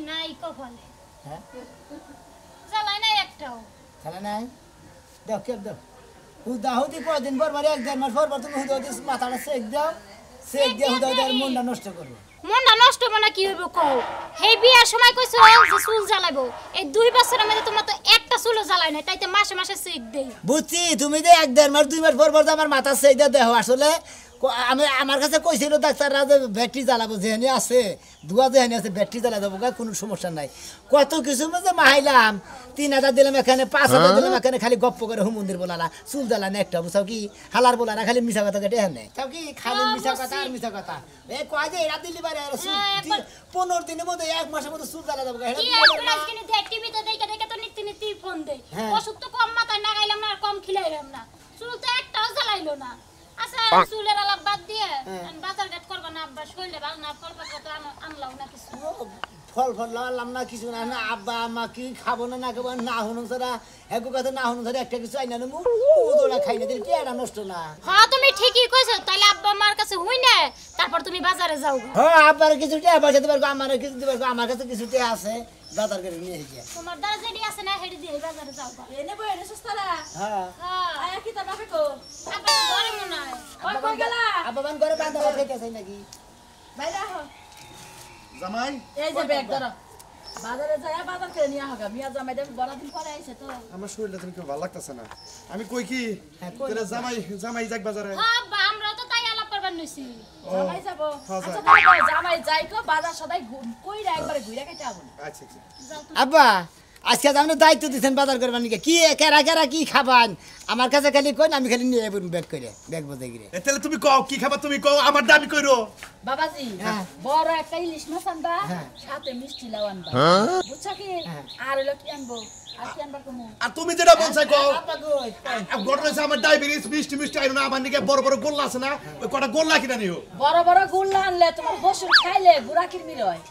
নাই কপালে হ্যাঁ জ্বালাই নাই একটাও খেলা নাই দাও কেপ দাও হুদাহুদি কদিন পর পর 1-1.5 মাস পর পর তুমি হুদাহুদি মাথাটা সেক দাও সেক দিয়ে হুদাহুদি আর মনটা নষ্ট করবে মনটা নষ্ট মানে কি হইব কও হেই বিয়ার সময় কইছো যে চুল জ্বালাইবো এই 2 বছরের মধ্যে তোমার তো একটা চুলও জ্বালাই নাই তাইতে মাসে মাসে সেক দেই বুঝছি তুমি যে 1-1.5 মাস 2 মাস পর পর আমার মাথা সেক দিয়ে দেখো আসলে আমি আমার কাছে কইছিল ডাক্তাররা যে ব্যাটারি জ্বালাবো যেখানে আছে দুয়া যেখানে আছে ব্যাটারি জ্বালা দেবো কোনো সমস্যা নাই কত কিছু মধ্যে মাহাইলাম 3000 দিলাম এখানে 5000 দিলাম এখানে খালি গপ্প করে হুমন্দির বলালা চুল জ্বালা না একটা বুঝাও কি হালার বলারা খালি মিছা কথা কেটে হ্যাঁ তাও কি খালি মিছা কথা আর মিছা কথা এ কয় যে এরা দিলি বারে 15 দিনের মধ্যে 1 মাসের মধ্যে চুল জ্বালা দেবো কি একবার আজকে নি দেখ টিভিতে দেখে দেখে তো নিত্য নিত্য ফোন দেই ওষুধ তো কম মাথায় লাগাইলাম না আর কম খিলাইলাম না চুল তো একটাও জ্বালাইলো না আচ্ছা চুলের আলাপ বাদ দিয়ে বাজার ঘাট করবা না আব্বা শরীরে ভালো না ফল পাতা তো আনলাও না কিছু ফল লাগালাম না কিছু না না আব্বা আমা কি খাবো না না খাবো না হনুন ছাড়া একো কথা না হনুন ছাড়া একটা কিছু আইনা নেবো ওদোটা খাই না দিলে কি এটা নষ্ট না হ্যাঁ তুমি ঠিকই কইছো তাইলে আব্বা মার কাছে হই না তারপর তুমি বাজারে যাও হ্যাঁ আব্বার কিছু টাকা পয়সা দিবার আমার কিছু দিবার আমার কাছে কিছু টাকা আছে বাজার করে নিয়ে এসে তোমার দ্বারা যেটি আছে না হেডি দিয়ে বাজারে যাও এনে বই এনে সস্তালা হ্যাঁ আয়া কি তার বাপে কো আব্বা ঘরে মনে হয় ওই কই গেলা আব্বা বান ঘরে বান্ধা খাইতেছে নাকি বাইরে আহ জামাই এই যে ব্যাগ ধরো বাজারে যায় বাজার করে নিয়ে হোগা মিয়া জামাই দেব বড় দিন পরে আইছে তো আমার শরীরটা তুমি ভালো লাগতেছে না আমি কই কি হ্যাঁ, কই তোরা জামাই যাক বাজারে হ্যাঁ আব্বা আমরা তো তাই আলাপ করবার নইছি জামাই যাব হ্যাঁ, আচ্ছা তাহলে জামাই যাই কো বাজার সদাই কইরা একবারে ঘুরে কেটে আবো আচ্ছা আচ্ছা আব্বা আজকে আপনি দায়িত্ব দিচ্ছেন বাজার করবার নাকি কি কেরা কি খাবান আমার কাছে খালি কই আমি খালি নিয়ে যাবো ব্যাগ করে ব্যাগ বোঝাই গিয়ে তাহলে তুমি কও কি খাবা তুমি কও আমার দাবি কইরো বাবাজি হ্যাঁ। বড় একটা ইলিশ মাছ আনবা হ্যাঁ। সাথে মিষ্টি লাউ আনবা বুঝছা কি হ্যাঁ। আর হলো কি আনবো আর কি আনবা কমু আর তুমি যেটা বলছ কও আব্বা কই ঘটনা হচ্ছে আমার ডায়াবেটিস মিষ্টি আইনো না আমার নিকে বড় বড় গোল্লা আছে না ওই কটা গোল্লা কিনা নিও বড় বড় গুল্লা আনলে তোমার বসুর খাইলে গুড়া কিরমি রয়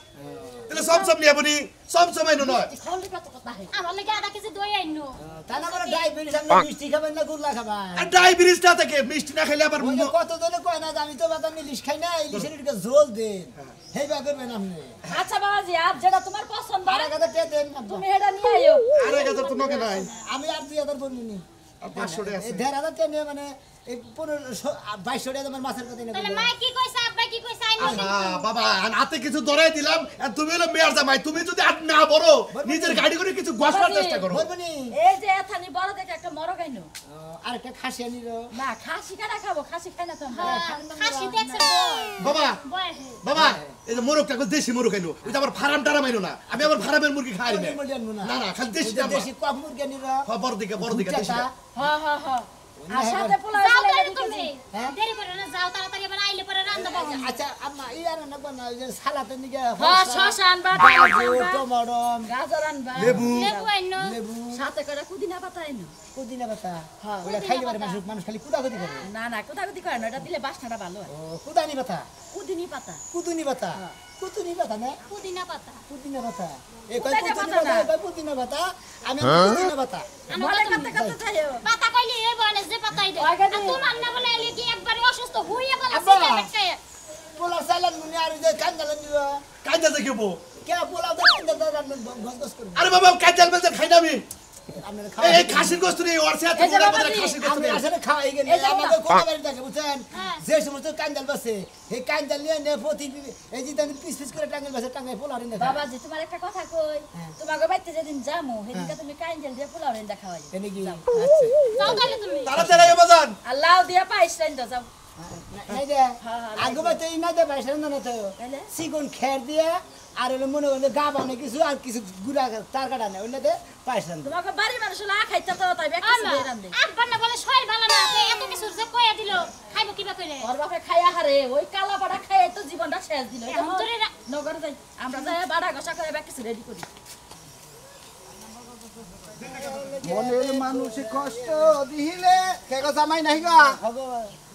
তাহলে সব নিয়ে বনি সব আইনো নয় খাওয়ালে কত কথা হে আমার লাগে আধা কেজি দই আইনো তা না করে ডায়াবেটিস আপনি মিষ্টি খাবেন না গুল্লা খাবেন আর ডায়াবেটিস না থাকে মিষ্টি না খেলে আবার ওই যে কত জনে কয় না যে আমি তো বাদাম ইলিশ খাই না ইলিশের একটু ঝোল দেন হেই বা করবেন আপনি আচ্ছা বাবাজি আর যেটা তোমার পছন্দ আর একটা তে দেন আব্বা। তুমি এটা নিয়ে আইও আর 1000 তো নকে নাই আমি আর 2000 বলবো নি আর 500 টাকা আছে 1500 টাকা নিয়ে মানে এই 2200 টাকা আমার মাছের কথা তাহলে নিয়ে মা কি কইছে আব্বা কি কইছে আইনো আহা বাবা হাতে কিছু ধরে দিলাম আর তুমি হলো মেয়ার জামাই তুমি যদি আর না বড় নিজের গাড়ি করে কিছু গছবার চেষ্টা করো বলবো নি এই যে এথানি বড় দেখে একটা মরগ আইনো আর একটা খাসি আনিল না খাসি কাটা খাবো খাসি খাই না তো আমরা খাসি দেখছে বাবা বয় হে বাবা এই যে মোরগটা দেশি মোরগ আইনো ওই যে আমার ফার্ম টারাম আইনো না আমি আমার ফার্মের মুরগি খাই না না না খালি দেশি দেশি কম মুরগি আনিল বড় দিকে দেশি হ্যাঁ হ্যাঁ হ্যাঁ আর সাথে পোলা যাও চালে তাহলে দিতে তুমি হ্যাঁ? দেরি করে না যাও তাড়াতাড়ি আবার আইলে পরে রান্না পাবো আচ্ছা আম্মা ই আর না বানা যে সালাতে নিগে হ্যাঁ শসা আনবা পেঁয়াজ আনবা, টমেটো গাজর আনবা লেবু লেবু আইনো লেবু সাথে করে পুদিনা পাতা আইনো পুদিনা পাতা হ্যাঁ, ওটা খাইলে পারে মানুষ খালি কুদাকুদি করে না না কোথাকুতি করে না এটা দিলে বাসনাটা ভালো হয় ও কুদানি পাতা পুদিনি পাতা কুতুনি পাতা কুতুনি পাতা না পুদিনা পাতা পুদিনা পাতা এই কই পুদিনা পুদিনা পাতা পাতা না। এই কই পুদিনা পাতা আমি পুদিনা পাতা মনে করতে করতে যাইও পাতা কইলে এই বনে যে পাতাই দে ওই গাদি। আর তোমার না বলে এলি কি একবারে অসুস্থ হইয়া গেল আব্বা। সিগারেট পোলা সালান মুনি আর যে কান্দাল নিব কাইজা দেখিবো কে পোলা দে কান্দাল রান্না গস করব আরে বাবা কাইজাল বেজে খাই না আমি আপনারা এই খাওয়া খাসির গোস্ত নেই ওর সাথে এই যে মোড়া বাবাজি, বদলে খাসির গোস্ত আমি নেই আসলে খাওয়াই গেলে এই যে আমাদের কোন বাড়ি থাকে বুঝছেন হ্যাঁ। যে সমস্ত কান্দাল বসে এই কান্দাল নিয়ে নে প্রতি এই যে তান পিস করে টাঙ্গাল বসে টাঙ্গাই পোলা রিন্দা বাবাজি তোমার একটা কথা কই হ্যাঁ। তোমাকে বাইতে যেদিন যামু সেদিনকে তুমি কাইঞ্জেল দিয়ে পোলাও রেন্দা খাওয়াই এনে কি আচ্ছা যাও তাহলে তুমি তাড়াতাড়ি বাজান আর লাউ দিয়ে পাইস রেন্দা যাও নাই দে হ্যাঁ, আগে বাতে না দে বাইসে না তো তাইলে সিগুন খের দিয়ে আর হলো মনে হলো গা বানে কিছু আর কিছু গুড়া তার কাটা নেই ওইটাতে পাইছে না তোমাকে বাড়ি মানুষ লা খাইতে তো তাই বেকা আমা দিয়ে রান্দে আব্বা না বলে শরীর ভালো না তো এত কিছু যে কইয়া দিল খাইবো কিবা কইরে ওর বাপে খাইয়া হারে ওই কালা বাড়া খাইয়ে তো জীবনটা শেষ দিল এখন তোরে নগর যাই আমরা যাই বাড়া ঘষা করে বেকা কিছু রেডি করি মনের মানুষ কষ্ট দিলে কে গো জামাই নাই গা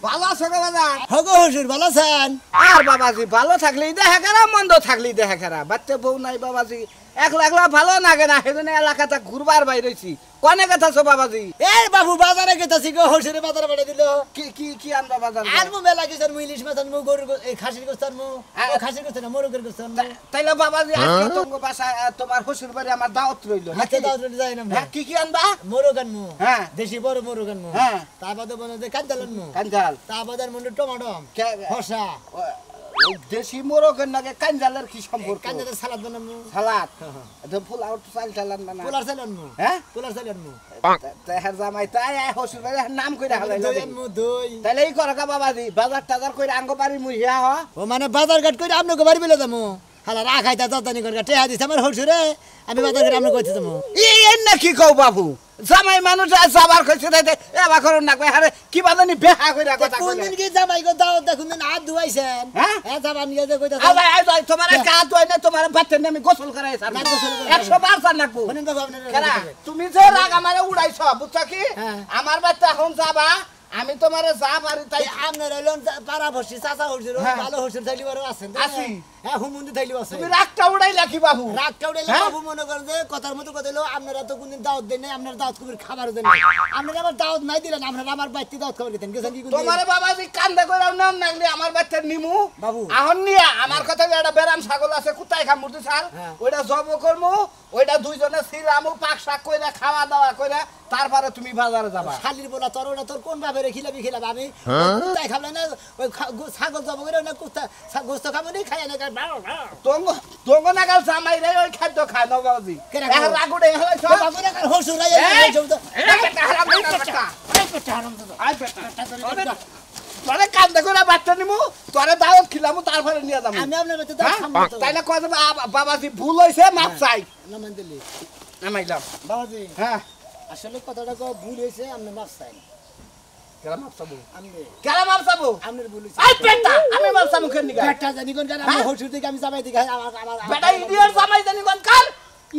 ভালো আছো গো বাজার? হগো হুজুর ভালো আছেন? আর বাবাজি ভালো থাকলেই দেখা খারাপ, মন্দ থাকলেই দেখা খারাপ। বাচ্চা বউ নাই বাবাজি, একলা একলা ভালো লাগে না, সেজন্য এলাকাটা ঘুরবার বাইরেছি। কনে গেছো বাবাজি? এই বাবু বাজারে গেতাছি গো, হুজুরে বাজারে পাঠিয়ে দিল। কি কি কি আনবা বাজার? আর মু মেলা কিছু মু ইলিশ মাছ আনমু, গরুর এই খাসির গোস্ত আনমু। ও খাসির গোস্ত না, মোরগের গোস্ত আনমু। তাইলে বাবাজি আজকে তোমার বাসা, তোমার শ্বশুর বাড়ি আমার দাওয়াত রইলো। হাতে দাওয়াত রইলো, যাই না আমরা। হ্যাঁ, কি কি আনবা? মোরগ আনমু, হ্যাঁ। দেশি বড় মোরগ আনমু। হ্যাঁ। তার বাদে বনে যে কাঁচাল আনমু। কাঞ্জাল। তার বাদে মনে টমেটো, শসা, ওই দেশি মোরগের নাকি কাঞ্জালের কি সম্পর্ক? কাঁচালের সালাদ বানামু। সালাদ। একদম পোলাও চাল চালান বানা। পোলার চাল আনমু। হ্যাঁ? পোলার চাল আনমু। তাহার জামাই তাই শ্বশুর বাড়ি নাম কইরা হালাইলো দই দেখি। আনমু, দই। তাইলে এই করকা বাবাজি বাজার টাজার কইরা আঙ্গ বাড়ি মুহিয়া হ। ও মানে বাজার ঘাট করে আপনাকে বাড়ি বেলে যাবো। হালা রাখাইতা যতনি করে টেহা দিছে আমার হুজুরে, আমি বাজার ঘাট আপনাকে কইতে যাবো। এই না কি কও বাবু, জামাই মানুষ যাবার কইছে তাইতে এবা করুন না কই আরে কি বাজানি বেহা কইরা কথা কইলে। কোনদিন কি জামাই গো দাও দেখুন দিন হাত ধুইছেন? হ্যাঁ? জামান নিয়ে যে কইতা আই আই তোমার কা দই না, তোমার বাচ্চা আমি গোসল করাই স্যার। না, গোসল করাই। 100 বার নাকবো। শুনেন বাবু আপনারা কেনা তুমি যে রাগ আমারে উড়াইছ বুঝছ কি? হ্যাঁ। আমার বাচ্চা এখন যাবা, আমি তোমারে যা পারি তাই। আপনার হইলেন পাড়া ভর্তি চাচা হুজুর, হ্যাঁ। ভালো হুজুর থাইলি বড় আছেন। আছি। হ্যাঁ হুমুন্দি থাইলি আছে। তুমি রাগটা উড়াইলা কি বাবু? রাগটা উঠাইলে হ্যাঁ? বাবু মনে করেন যে কথার মতো কথা হলো, আপনারা তো কোনদিন দাওয়াত দেন নাই, আপনারা দাওয়াত কবির খাবার দেন নাই। আপনারা আবার দাওয়াত নাই দিলেন, আপনারা আমার বাড়িতে দাওয়াত খাবার দিতেন। গেছেন কি কোনদিন? তোমারে বাবাজি কান্দে কইরাও নাম নাগলি আমার বাচ্চা নিমু বাবু। আহন নিয়া আমার কথা একটা বেরাম ছাগল আছে কুতাই খা মুরতি ছাল, হ্যাঁ। ওইটা জব করমু, ওইটা দুইজনে ছিলামু পাক শাক কইরা খাওয়া দাওয়া কইরা তারপরে তুমি বাজারে যাবা। শালির বলা তোর ওটা তোর কোন ভাবে রে খিলাবি খিলাবি আমি কুত্তায় খাবলে না, ওই ছাগল জব করে না, কুত্তা গোস্ত খাবো নি, খাই না তোঙ্গ তোঙ্গ নাগাল জামাই রে ওই খাদ্য খায় না বাবাজি। কেরা এখন খায়? রাগুড়ে হইছ হসুরাই তোরে কান্দে করে বাচ্চা নিমু, তোরে দাওয়াত খিলামু তারপরে নিয়ে যাবো। আমি আপনার বাড়িতে দাওয়াত খাবো না তো। তাইলে কয় বাবাজি ভুল হইছে মাপ চাই। নামান দিলি নামাইলাম। বাবাজি, হ্যাঁ আসলে কথাটা ভুল হয়েছে, আপনি মাফ চাই। কেরা মাপ চাবো? আপনি কেরা মাপ চাবো? আপনার ভুল হয়েছে। আই বেটা আমি মাপ চাবো কেন নিগা? একটা জানি কোন কারণ, আমি হসুর থেকে আমি জামাই দিকে বেটা ইডিয়র জামাই জানি কোন কার?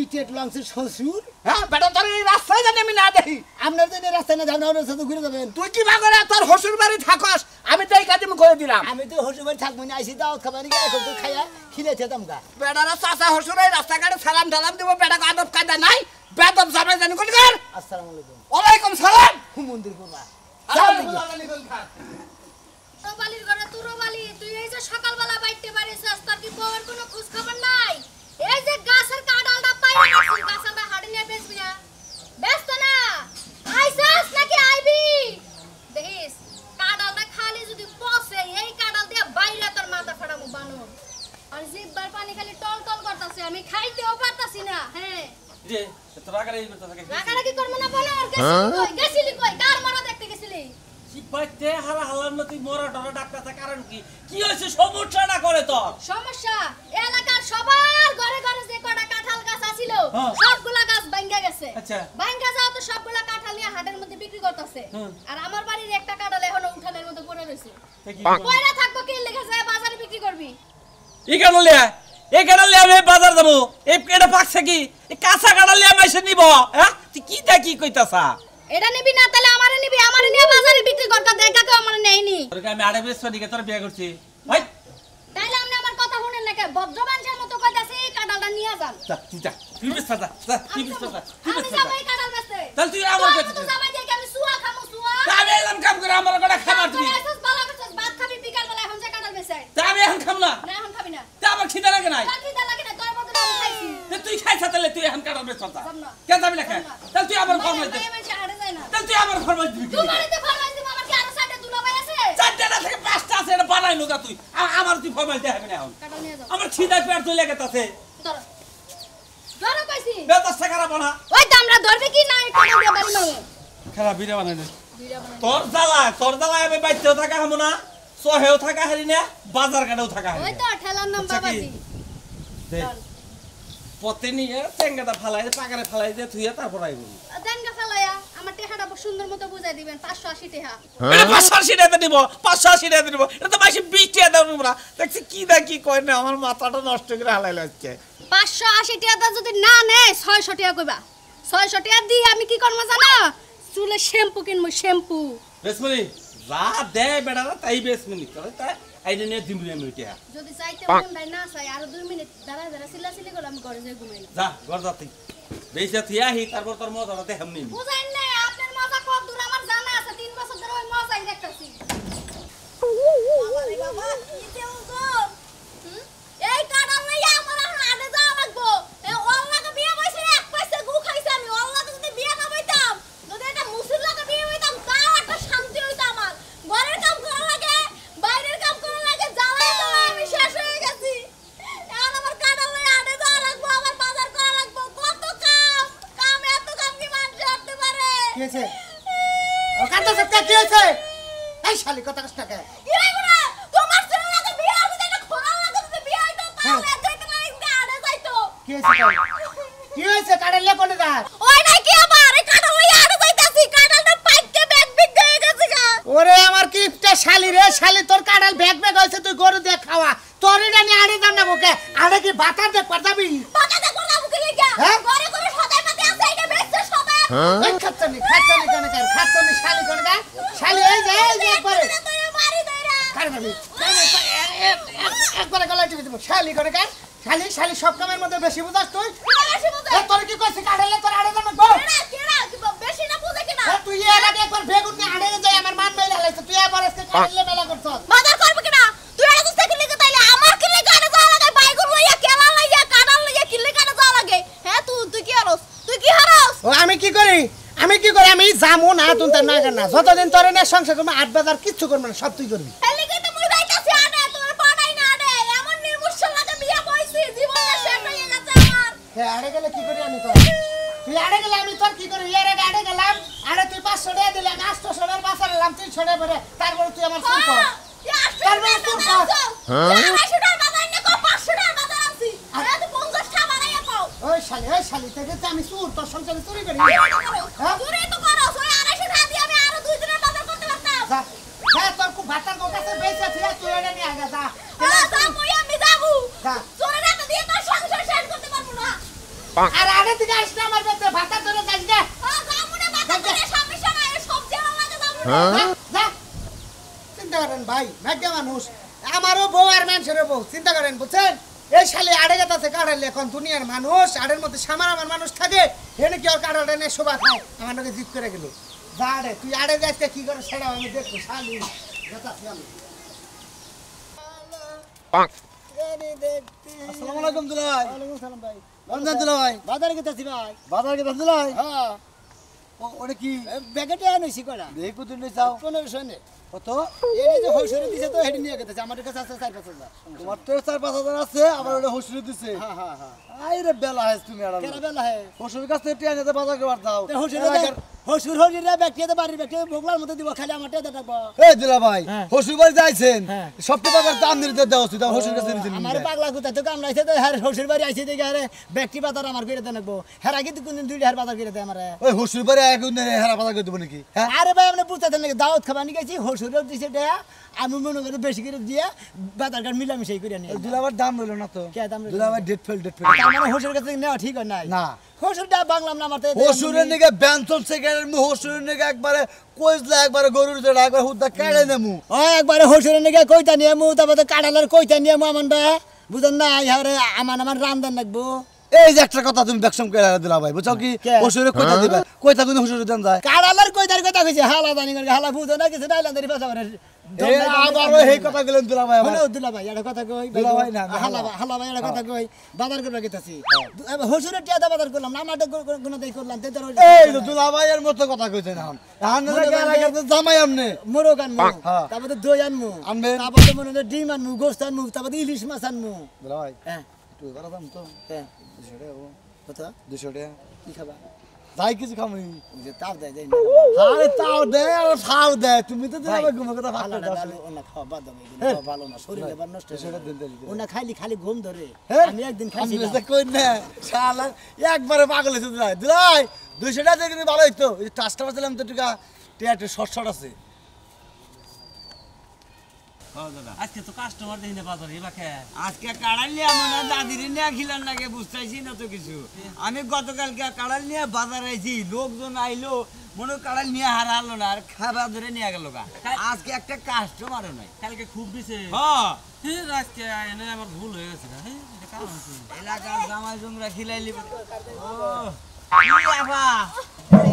ইটেট লংসের শ্বশুর। হ্যাঁ বেটা তোর এই রাস্তায় জানি আমি না দেখি। আপনার জন্য রাস্তায় না যাবেন, আপনার সাথে ঘুরে যাবেন। তুই কি ভাগরে তোর হসুর বাড়ি থাকস, আমি তো এই কাজে করে দিলাম। আমি তো হসুর বাড়ি থাকবো না, আইসি দাওয়াত খাবার নিয়ে এখন তো খাইয়া খিলে খেতাম গা। বেটারা চাচা হসুর এই রাস্তাঘাটে সালাম টালাম দিব, বেটাকে আদব কায়দা নাই, বেদব জামাই জানি কোন কার? আসসালামু আলাইকুম। ওয়ালাইকুম সালাম। মন্দির করবা বালির ঘরে তুরো বালি, তুই এই যে সকালবেলা বাইতে পারিস, তোর কি বউয়ের কোনো খোঁজ খবর নাই? এই যে গাছের কাঁঠালটা পাইরা গেছিস, গাছটা হাড়ি নিয়ে বেচবি না? ব্যস্ত না আইসাস নাকি আইবি? দেখিস কাঁঠালটা খালি যদি পচে, এই কাঁঠাল দিয়ে বাইরে তোর মাথা ফাটামু বানর। আর জিব্বার পানি খালি টল টল করতেছে, আমি খাইতেও পারতাছি না। হ্যাঁ যে এত রাগারাগি করতেছ কেন? রাগারাগি করবো না বলো। গেছিলি কই? কার মরা দেখতে গেছিলি? সিপাইতে হালা হালার না তুই মরা ডরা ডাক্তার, কারণ কি কি হইছে? সমস্যাটা করে তোর সমস্যা এলাকার সবার ঘরে ঘরে যে কটা কাঁঠাল গাছ আছিল, হ্যাঁ। সবগুলা গাছ ভাঙ্গা গেছে। আচ্ছা। ভাঙ্গা যাও তো সবগুলা কাঁঠাল নিয়ে হাটের মধ্যে বিক্রি করতেছে। হুম। আর আমার বাড়ির একটা কাঁঠাল এখনো উঠানের মধ্যে পড়ে রয়েছে। তা কি কয়রা থাকবো, কি লেগে যায় বাজারে বিক্রি করবি? এই কাঁঠাল লিয়া আমি বাজার যাবো, এই এটা পাকছে কি? এই কাঁচা কাঁঠাল লিয়া মাইসে নিব? হ্যাঁ তুই কি তা কি কইতাছা? এটা নিবি না তাহলে আমারে নিবি, আমারে নিয়ে বাজারে বিক্রি করতে দেখা কেউ আমারে নেয়নি। তোকে আমি আড়ে বেশ দিকে তোর বিয়ে করছি ভাই। তাইলে আপনি আমার কথা শুনেন না, ভদ্র মানুষের মতো কইতাছি কাঁঠালটা নিয়ে যান। যা তুই যা, তুই বেশ যা, তুই বেশ যা, তুই আমি বেশ যাবো যা। এই কাঁঠাল বেচতে। তাহলে তুই আমার তোর কাছে মতো জামাই দিয়ে কি আমি সুয়া খামু, সুয়া? তা আমি এলাম কাম করে আমার কটা খাবার দিবি? ভাত খাবি বিকাল বেলা, এখন যে কাঁঠাল বেচাই তা আমি এখন খাম না, না, এখন খাবি না। তা আমার খিদে লাগে নাই। তোর খিদে লাগে না, তোর বদলে আমি খাইছি। তা তুই খাইছা তাহলে তুই এখন কাঁঠাল বেশ চলতা যাব না। কেন যাবি না খাই? যাব না। তাহলে তুই আমার ফরমাইশ মায়ের দে, মায়ের মানুষে হাটে যায় না। তাহলে তুই আমার ফরমাইশ দিবি কি? তুই বাড়িতে ফরমাইশ দিবি, আমার কি আরো চারটে দুলাভাই আছে? চারটা না থেকে পাঁচটা আছে, এটা বানাই নো তুই আমার তুই ফরমাইশ দেখাবি না এখন। কাঁঠাল নিয়ে যাও। আমার খিদায় পেট চলে গেছে, ধরো। ধরো কইছি। বেতসটা খারাপ না ওই দামরা ধরবে কি না, এই কাঁঠাল দিয়ে বাড়ি মারো। খারাপ বিরে বানাই দে। বিড়া বানাই। তোর জ্বালায় আমি বাইতেও থাকা হামো না, সহেও থাকা হারি না, বাজার ঘাটেও থাকা হারি ওই না। তো ঠেলার নাম আচ্ছা কি? বাবাজি। দে চল। পথে নিয়ে টেঙ্গাটা ফালাই দে, পাকারে ফালাই দে, থুইয়া তারপর আইবো। দেনগা ফেলায়া আমার টেহাটা সুন্দর মতো বুঝাই দিবেন, 580 টাকা। এটা 580 টাকা দিব, 580 টাকা দিব, এটা তো মাসে 20 টাকা দাও তোমরা। দেখছি কি দা কি কয় না, আমার মাথাটা নষ্ট করে হালাইলো আজকে। 580 টাকা যদি না নেয় 600 টাকা কইবা। 600 টাকা দিয়ে আমি কি করব জানো? চুলে শ্যাম্পু কিনবো, শ্যাম্পু। রেশমনি যা দে বেড়ারা তাই বেশ মিনিট করে তাই আইনে নিয়ে দিমু আমি ওইটা যদি চাইতে মন নাই না চাই আর 2 মিনিট দাঁড়া দাঁড়া চিল্লাচিল্লি করে আমি ঘরে যাই ঘুমাই যা ঘর যা তুই বেশি থিয়া হি তারপর তোর মজাটা দেখাম নি বুঝাইন না আপনার মজা কত দূর আমার জানা আছে 3 বছর ধরে ওই মজাই দেখতাছি বাবা রে বাবা কি দেও গো এই কাটাল নাই আমার এখন আগে যাওয়া লাগবো এই ওল্লাকে বিয়ে বইছে এক পয়সা গু খাইছে আমি ওল্লাকে যদি বিয়ে না বইতাম যদি এটা মুসলিমকে বিয়ে বইতাম তাও একটা শান্তি হইতো আমার ঘরের কাম করা লাগে বাইরের কাম করা লাগে জ্বালায় জ্বালায় আমি শেষ হয়ে গেছি এখন আমার কাটাল নাই আগে যাওয়া লাগবো আমার বাজার করা লাগবো কত কাম এত কাম কি মানুষ করতে পারে কি হয়েছে ও কাঁদতে সত্যি কি হয়েছে এই শালি কথা কষ্ট কে কি রে গুনা তোমার ছেলে লাগে বিয়ে হবে এটা খোলা লাগে যদি বিয়ে হইতো তাহলে যাইতে না ইন্দে আড়ে যাইতো কি হয়েছে কি হয়েছে কাটালে কোনে যা ওই নাই কি আবার এই কাটাল লই আড়ে যাইতাছি কাটালটা পাইকে ব্যাগ বিগ হয়ে গেছে গা ওরে আমার কিপটা শালি রে শালি তোর কাটাল ব্যাগ ব্যাগ হয়েছে তুই গরু দিয়ে খাওয়া তোর এটা নিয়ে আড়ে যান না ওকে আড়ে কি বাতার দে পারতাবি বাকাতে কোলা মুখে লাগা হ্যাঁ? ঘরে ঘরে সদাই পাতে আছে এটা বেচছে সদাই এই খাচ্ছনি কোনে কার খাচ্ছনি শালি কোনে কার শালি এই যে একবারে তুই মারি দইরা কারে ভাবি একবারে গলায় টিপে দেব শালি কোনে কার শালি শালি সব কামের মধ্যে বেশি বুঝাস তুই বেশি বুঝে এ তোর কি কইছিস কাটালে তোর আড়ে যান না গো কেডা বেশি না বুঝে কিনা এ তুই এর আগে একবার বেগুন নিয়ে আড়ে যাই আমার মান মেলা লাইছে তুই আবার আজকে কাটালে মেলা করছস বাজার করবে কিনা তুই এটা তো সাইকেল লিখে তাইলে আমার কি লিখে আনে যাওয়া লাগে বাইগুন লইয়া কেলা লইয়া কাটাল লইয়া কি লিখে আনে যাওয়া লাগে হ্যাঁ তুই কি হারস ও আমি কি করি আমি যামু না তুই তার না না যতদিন তোর এনে সংসার করবো 8 বাজার কিচ্ছু করবো না সব তুই করবি এই লিখে তো মুই যাইতাছি আনে তোর পাড়াই না আনে এমন নির্মূল লাগে বিয়ে বইছি জীবনটা শেষ হয়ে গেছে আমার হে আড়ে গেলে কি করি আমি তোর তুই আড়ে গেলে আমি তোর কি করি এর আগে আড়ে গেলাম আরে তুই 500 টাকা দিলে 800 টাকার বাসা নিলাম তুই ছড়ে পড়ে তারপরে তুই আমার ফোন কর তারপরে তুই কর ওই শালি থেকে তো আমি চুর তোর সংসারে চুরি করি যা যা তোর খুব ভাতার কাছে বেঁচে আছে তুই এটা নিয়ে আগে যা আর আড়ে থেকে আসলে আমার বেঁচে ভাতা ধরে যাস না যা চিন্তা করেন ভাই ভাগ্য মানুষ আমারও বউ আর মানুষেরও বউ চিন্তা করেন বুঝছেন এই শালি আড়ে গেছে কাটালে এখন দুনিয়ার মানুষ আড়ের মধ্যে সামার আমার মানুষ থাকে এনে কি ওর কাটালটা নিয়ে শোভা খায় আমার নাকি জিত করে গেল যা আড়ে তুই আড়ে যাস কি করে সেটা আমি দেখবো শালি যেতাছি আমি আসসালামু আলাইকুম দুলাই ওয়ালাইকুম সালাম ভাই রমজান দুলাই বাজারে গেতাছি ভাই বাজার কে দুলাই হ্যাঁ ওটা কি ব্যাগেটে আনছি কড়া দেই কত নিয়ে যাও 1500 নে কত এই যে হইসরে দিছে তো হেডি নিয়ে গেছে আমার কাছে আছে 4-5 তোমার তো 4-5 আছে আবার ওটা হসুরি দিছে হ্যাঁ হ্যাঁ হ্যাঁ আইরে বেলা হাস তুমি আর কেন বেলা হে হসুরির কাছে টিয়া নিতে বাজার করবার দাও হসুর হরিরা ব্যক্তিতে বাড়ির ব্যক্তি ভোগলার মধ্যে দিব খালি আমারটা দেখাবো এই দিলা ভাই হ্যাঁ। হসুর বাড়ি যাইছেন হ্যাঁ। সবটা বাজার দাম দিতে দাও তুই হসুর কাছে নিতে আমার পাগলা কুতা তো কামড়াইছে তো হ্যাঁ হসুর বাড়ি আইছে দেখে আরে ব্যক্তি বাজার আমার করে দেনবো হ্যাঁ আগে তো কোনদিন 2 হাজার বাজার করে দেয় আমারে ওই হসুর বাড়ি এক হেরা বাজার করে দেব নাকি হ্যাঁ আরে ভাই আমরা বুঝতে নাকি দাওয়াত খাবার নিয়ে গেছি হসুরের দিছে দেয়া আমি মনে করি বেশি করে দিয়ে বাজার কার মিলামিশাই করে নিয়ে দুলাবার দাম হইলো না তো কে দাম রইলো? দুলাবার ডেট ফেল তার মানে হসুর কাছে নেওয়া ঠিক হয় নাই না হসুরটা বাংলাম না আমার তো হসুরের নিকে বেঞ্চন সেকেন্ডের মু হসুরের নিকে একবারে কইজলা একবারে গরুর জড়া একবার হুদা কেড়ে নেমু ও একবারে হসুরের নিকে কইতা নিয়ে মু তারপরে কাটালের কইতা নিয়ে মু আমার বুঝেন না ইহারে আমার রান্দান লাগবো এই যে একটা কথা তুমি বেকসম করে দিলা ভাই বুঝছো কি কে? হসুরে কইতা দিবা কইতা কিন্তু হসুরে দেন যায় কাটালের কইতার কথা কইছে হালা জানি করে হালা বুঝো না কিছু ডাইলান্দারি ভাষা করে এই আবার এই কথা গেলেন দিলা ভাই আমার হলো দুলা ভাই এটা কথা কই দুলা ভাই না, না, হালা হালা। হালা ভাই এটা কথা কই বাজার করে গেতাছি হসুরের টিয়া বাজার করলাম না আমারটা কোন দেই করলাম তে তোর এই তো দুলা ভাইয়ের মতো কথা কইছেন এখন এখন লাগে জামাই আমনে মোরগ আনমু হ্যাঁ। তারপরে দই আনমু আনবেন। তারপরে মনে হয় ডিম আনমু গোস্ত আনমু তারপরে ইলিশ মাছ আনমু দুলা ভাই হ্যাঁ তুই বড় দাম তো হ্যাঁ 200 টাকা ও, কথা 200 টাকা কি খাবা যাই কিছু খামই যে তাপ দেয় দেই আরে তাও দে আর খাও দে তুমি তো দিলা ভাই ঘুমে কথা ভাত ভালো দাও ভালো ওনা খাওয়া বাদ দাও হ্যাঁ। ভালো না শরীর এবার নষ্ট হয়ে সেটা দিন দিন ওনা খাইলি খালি ঘুম ধরে হ্যাঁ? আমি একদিন আমি খাইছি তো কই না শালা একবারে পাগল হইছে দিলাই দিলাই 200 টাকা দিয়ে কিন্তু ভালো হইতো এই টাস্টা দিলাম তো টাকা টিয়াটে শর্ট আছে আজকে তো কাস্টমার দেখি না বাজারে এবাকে আজকে কাড়াল নিয়ে মনে হয় দাদির নিয়ে খিলার নাকি বুঝতেছি না তো কিছু আমি গতকালকে কাড়াল নিয়ে বাজার আইছি লোকজন আইলো মনে কাড়াল নিয়ে হারালো না আর খাবার ধরে নিয়ে গেল গা আজকে একটা কাস্টমারও নাই কালকে খুব দিছে হ্যাঁ আজকে এনে আমার ভুল হয়ে গেছে না এটা কারণ কি এলাকার জামাই জমরা খিলাইলি ও বাবা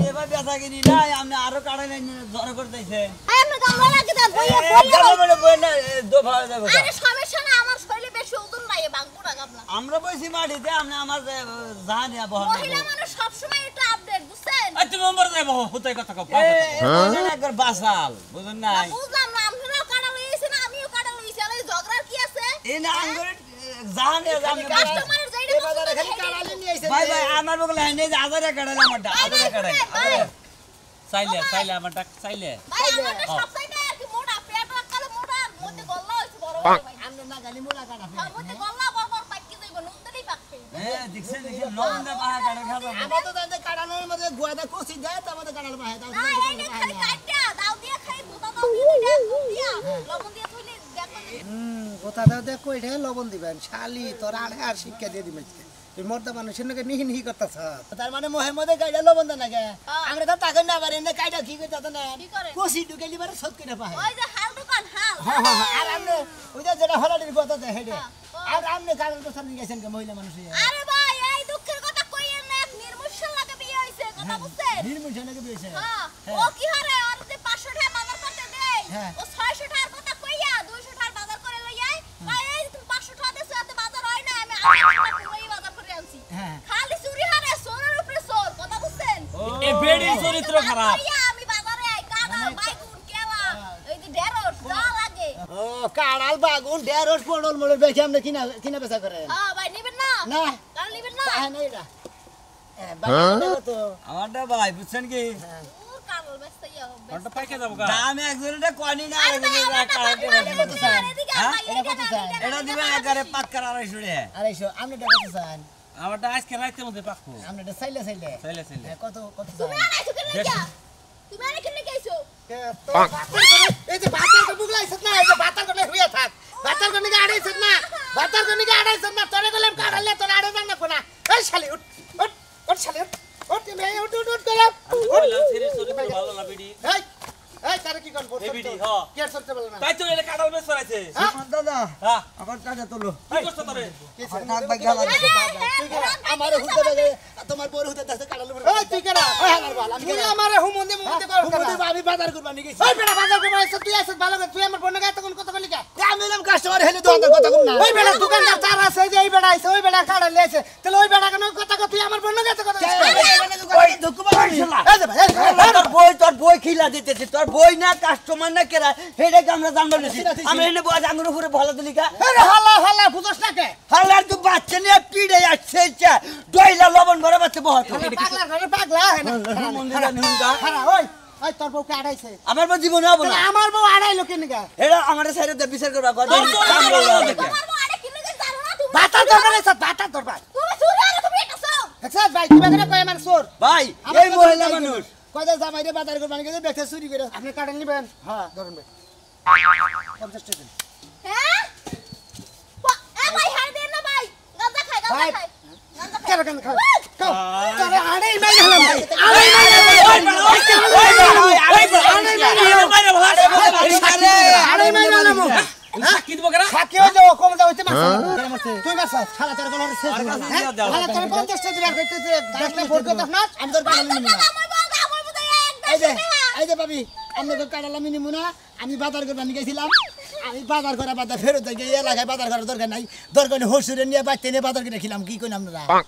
এবার বেচা কিনি নাই আমি আরো কাড়াই নাই জ্বর করতেছে আই আমরা গামলা লাগি দাও বইয়া বলে বই না দোফা দেবো আরে সমস্যা না আমার শরীরে বেশি ওজন নাই বাঙ্গুরা গামলা আমরা বইছি মাটিতে আপনি আমার জানিয়া বহন মহিলা মানুষ সব সময় একটু আপডেট বুঝছেন আই তুমি নম্বর দেবো হতে কথা কও একবার বাসাল বুঝুন নাই বুঝলাম না আমরাও কাটা লইছে না আমিও কাটা লইছি আর এই ঝগড়ার কি আছে এই না আঙ্গুর জানিয়া কাস্টমারের যাইরে এই বাজারে খালি কাড়ালি নিয়ে আইছে ভাই ভাই আমার বগলে আইনে যে আজারে কাড়াইলাম আমারটা আজারে কাড়াই চাইলে আমার ডাক চাইলে ভাই আমারটা সবটাই না আর কি মোটা পেট রাখালে মোটা আর মধ্যে গল্লা হইছে বড় বড় ভাই আমনে না গালি মোলা কাটা আর মধ্যে গল্লা বড় বড় পাকি যাইব নুনতেই পাকবে হ্যাঁ দেখছেন লবণ দে বাহা কাড়া খাবো আমরা তো জানতে কাড়ানোর মধ্যে গুয়াদা কোসি দেয় তো আমাদের কাড়াল পায় তাও না এইটা খালি কাটটা দাও দিয়া খাই দুটা দাও দিয়া দিয়া লবণ দিয়া থইলে দেখো কথা দাও দেখ কই রে লবণ দিবেন শালি তোর আর শিক্ষা দিয়ে দিবে তুই মর্দা মানুষের নাকি নিহি নিহি করতেছ তার মানে মোহে মধ্যে গাইডা লবণ দেন না গে আমরা তো টাকা না পারে না কাইটা কি কইতা তো না কি করে? কোসি ঢুকাইলি বারে সব করে পায় ওই যে হাল দোকান হাল হ্যাঁ হ্যাঁ হ্যাঁ, আর আমনে ওই যে যেটা হলাডির কথা দেয় হেডে আর আমনে কারণ তো সামনে গেছেন কে মহিলা মানুষ আরে ভাই এই দুঃখের কথা কইয়েন না এক নির্মূল লাগে বিয়ে হইছে কথা বুঝছেন নির্মূল জনকে বিয়েছে হ্যাঁ ও কি হারে আর যে 500 টাকা বাজার করতে দেই হ্যাঁ। ও 600 টাকার কথা কইয়া 200 টাকার বাজার করে লই আই ভাই এই তুমি 500 টাকা দেছো এত বাজার হয় না আমি 800 টাকা লই বাজার করে আনছি হ্যাঁ। খালি চুরি হারে সোরের উপরে সোর কথা বুঝছেন এ বেড়ির চরিত্র খারাপ কইয়া আমি বাজারে আই কাটা বাইগুন কেলা এই যে ঢেঁড়স যা লাগে ও কাড়াল বাগুন ঢেঁড়স পটল মলে বেচে আমনে কিনা কিনা বেচা করে হ্যাঁ ভাই নিবেন না না কাল নিবেন না তাই না এটা বাকি তো আমারটা ভাই বুঝছেন কি ওর কাল ব্যস্ত ইয়া হবে ওটা পাইকে যাবো গা দাম একজনের কনি না আরে ভাই এটা দিবেন একারে পাক্কার 250 টাকা আড়াইশো আপনি টাকা চান আমারটা আজকে রাইতের মধ্যে পাকবো আপনি এটা চাইলে চাইলে চাইলে হ্যাঁ, কত কত তুমি চান আনাইছো কেন লাগিয়া তুমি আনাই কেন লাগাইছো এই যে বাতার তো বুগলাইছত না এই যে বাতার কোনে হইয়া থাক বাতার কোনে আড়াইছত না বাতার কোনে আড়াইছত না তোরে গেলাম কাড়ালে তোর আড়াই না কোনা এই শালি উঠ উঠ উঠ শালি উঠ তুমি উঠ উঠ উঠ গেলাম বললাম সিরিয়াস চরিত্র ভালো না বেড়ি এই এই তারে কি করব এই বিড়ি, হ্যাঁ। কি আর করতে বল না তাই তো এটা কাটাল বেশ ফরাইছে দাদা হ্যাঁ আমার টাকা তোলো কি করছ তোরে নাক ভাই গেল আমার হুতে লাগে তোমার বড় হুতে দাসে কাড়ালে এই তুই কেডা ওই হালার বল আমি তুই আমারে হুমন্দে মুমন্দে কর হুতে আমি বাজার করবা নি গেছি ওই বেটা বাজার করে আইছ তুই আইছ ভালো করে তুই আমার বোনের গায়ে তখন কথা বলি কা আমি এলাম কাস্টমার হেলে দোকানদার কথা কম না ওই বেটা দোকানদার তার আছে যে এই বেটা আইছে ওই বেটা কাড়া লেছে তাহলে ওই বেটা কেন কথা কর তুই আমার বোনের গায়ে কথা ওই দুকুবা তোর বই খিলা দিতেছি তোর বই না কাস্টমার না কেরা হেডে আমরা জানবো না আমরা এনে বই আঙ্গুর উপরে ভালো দিলি কা আরে হালা হালা বুঝছ না কে হালার তো বাচ্চা নিয়ে পিড়ে আসছে ডইলা লবণ ভরে বাচ্চা বহুত পাগলা ঘরে পাগলা হ্যাঁ না খারা ওই ওই তোর বউকে আড়াইছে আমার বউ জীবনে হবো না আমার বউ আড়াইলো কেন গা এটা আমাদের সাইডে বিচার করবা কথা তোমার বউ আরে কি লাগে জানো না তুমি বাতার দরকার আছে বাতার দরকার তুমি চুরি হারে তুমি এটা সব দেখছ ভাই তুমি করে কয় আমার চোর ভাই এই মহিলা মানুষ কয়টা জামাই রে বাজার করবা নি গেছে বেচে চুরি করে আপনি কাটেন নিবেন হ্যাঁ ধরুন ভাই 50 টাকা দিন হ্যাঁ এ ভাই হার দেন না ভাই গাঁজা খাই গাঁজা খাই গাঁজা খাই কেন কেন খাও খাও তোরে আড়াই মাই গেলাম ভাই আড়াই আড়াই মাই গেলাম কি দিব কেন সাকি হয়ে যাও কম যাও হইতে মাছ তুই মাছ খালা তোর গলার শেষ খালা তোর 50 টাকা দিবার কইতেছে 10 টাকা ভোট করতাস না আমি তোর কাড়াল নিমু না আমার বুঝে এই যে ভাবি আমি তো কাড়াল আমি নিমু না আমি বাজার করবা নি গেছিলাম আমি বাজার করা বাজার ফেরত গিয়ে এলাকায় বাজার করার দরকার নাই দরকার নেই হসুরে নিয়ে বাইতে নিয়ে বাজার করে খিলাম কি কইন আপনারা